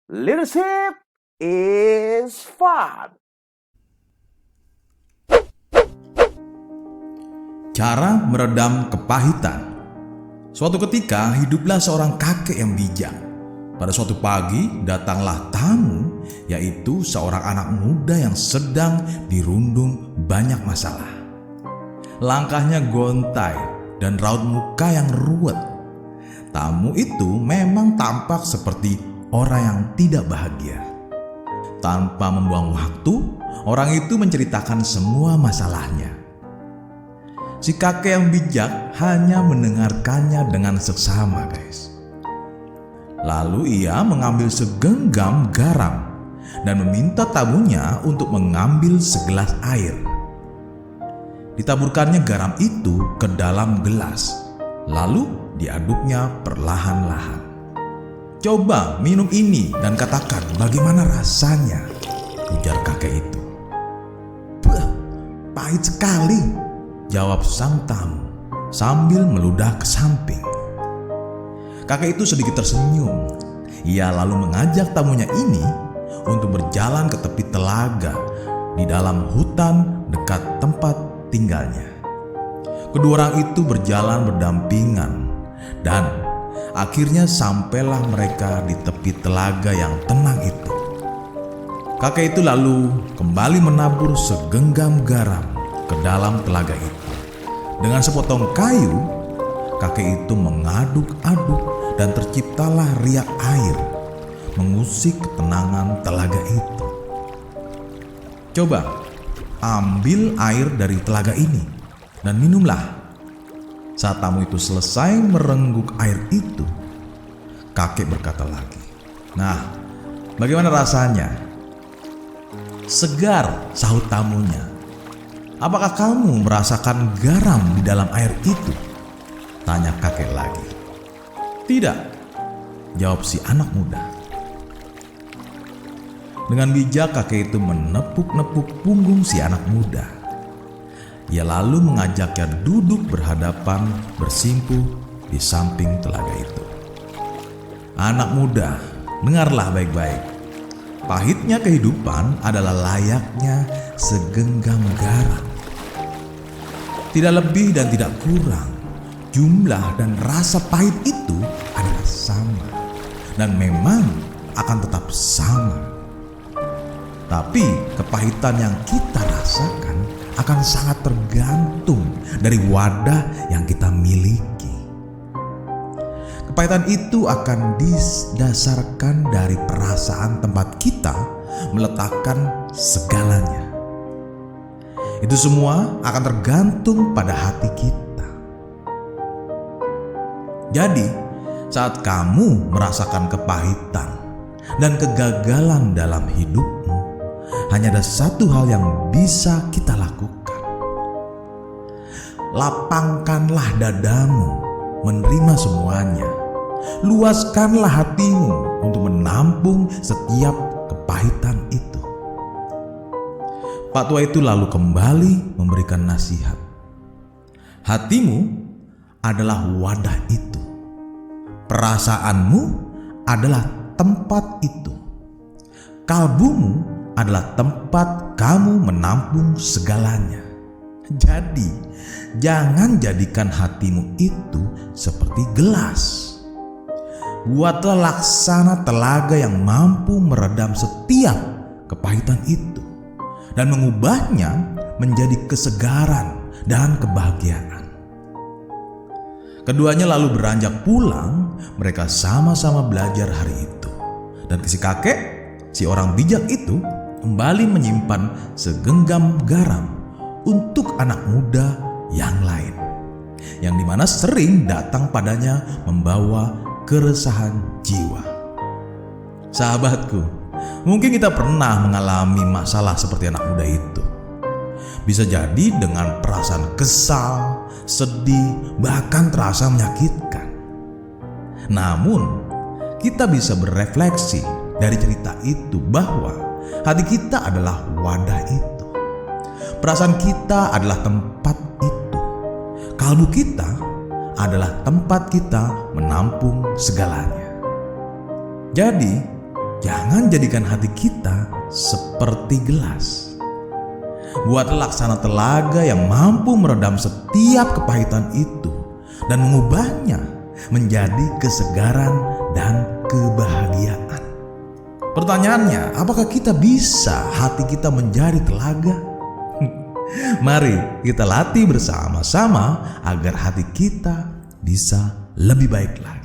Leadership is fun. Cara meredam kepahitan. Suatu ketika hiduplah seorang kakek yang bijak. Pada suatu pagi datanglah tamu, yaitu seorang anak muda yang sedang dirundung banyak masalah. Langkahnya gontai dan raut muka yang ruwet. Tamu itu memang tampak seperti orang yang tidak bahagia. Tanpa membuang waktu, orang itu menceritakan semua masalahnya. Si kakek yang bijak hanya mendengarkannya dengan seksama, guys. Lalu ia mengambil segenggam garam dan meminta tamunya untuk mengambil segelas air. Ditaburkannya garam itu ke dalam gelas, lalu diaduknya perlahan-lahan. "Coba minum ini dan katakan bagaimana rasanya," ujar kakek itu. "Beuh, pahit sekali," jawab sang tamu sambil meludah ke samping. Kakek itu sedikit tersenyum. Ia lalu mengajak tamunya ini untuk berjalan ke tepi telaga di dalam hutan dekat tempat tinggalnya. Kedua orang itu berjalan berdampingan dan akhirnya sampailah mereka di tepi telaga yang tenang itu. Kakek itu lalu kembali menabur segenggam garam ke dalam telaga itu. Dengan sepotong kayu, kakek itu mengaduk-aduk dan terciptalah riak air mengusik ketenangan telaga itu. "Coba ambil air dari telaga ini dan minumlah." Saat tamu itu selesai merengguk air itu, kakek berkata lagi, "Nah, bagaimana rasanya?" "Segar," sahut tamunya. "Apakah kamu merasakan garam di dalam air itu?" tanya kakek lagi. "Tidak," jawab si anak muda. Dengan bijak kakek itu menepuk-nepuk punggung si anak muda. Ia lalu mengajaknya duduk berhadapan bersimpuh di samping telaga itu. "Anak muda, dengarlah baik-baik. Pahitnya kehidupan adalah layaknya segenggam garam. Tidak lebih dan tidak kurang. Jumlah dan rasa pahit itu adalah sama dan memang akan tetap sama. Tapi kepahitan yang kita rasakan akan sangat tergantung dari wadah yang kita miliki. Kepahitan itu akan didasarkan dari perasaan tempat kita meletakkan segalanya. Itu semua akan tergantung pada hati kita. Jadi, saat kamu merasakan kepahitan dan kegagalan dalam hidupmu, hanya ada satu hal yang bisa kita lakukan. Lapangkanlah dadamu menerima semuanya. Luaskanlah hatimu untuk menampung setiap kepahitan itu. Pak tua itu lalu kembali memberikan nasihat. Hatimu adalah wadah itu. Perasaanmu adalah tempat itu. Kalbumu adalah tempat kamu menampung segalanya. Jadi, jangan jadikan hatimu itu seperti gelas. Buatlah laksana telaga yang mampu meredam setiap kepahitan itu dan mengubahnya menjadi kesegaran dan kebahagiaan. Keduanya lalu beranjak pulang. Mereka sama-sama belajar hari itu. Dan si kakek, si orang bijak itu, kembali menyimpan segenggam garam untuk anak muda yang lain, yang dimana sering datang padanya membawa keresahan jiwa. Sahabatku, mungkin kita pernah mengalami masalah seperti anak muda itu. Bisa jadi dengan perasaan kesal, sedih, bahkan terasa menyakitkan. Namun, kita bisa berefleksi dari cerita itu bahwa hati kita adalah wadah itu. Perasaan kita adalah tempat itu. Kalbu kita adalah tempat kita menampung segalanya. Jadi, jangan jadikan hati kita seperti gelas. Buatlah laksana telaga yang mampu meredam setiap kepahitan itu dan mengubahnya menjadi kesegaran dan kebahagiaan. Pertanyaannya, apakah kita bisa hati kita menjadi telaga? Mari kita latih bersama-sama agar hati kita bisa lebih baik lagi.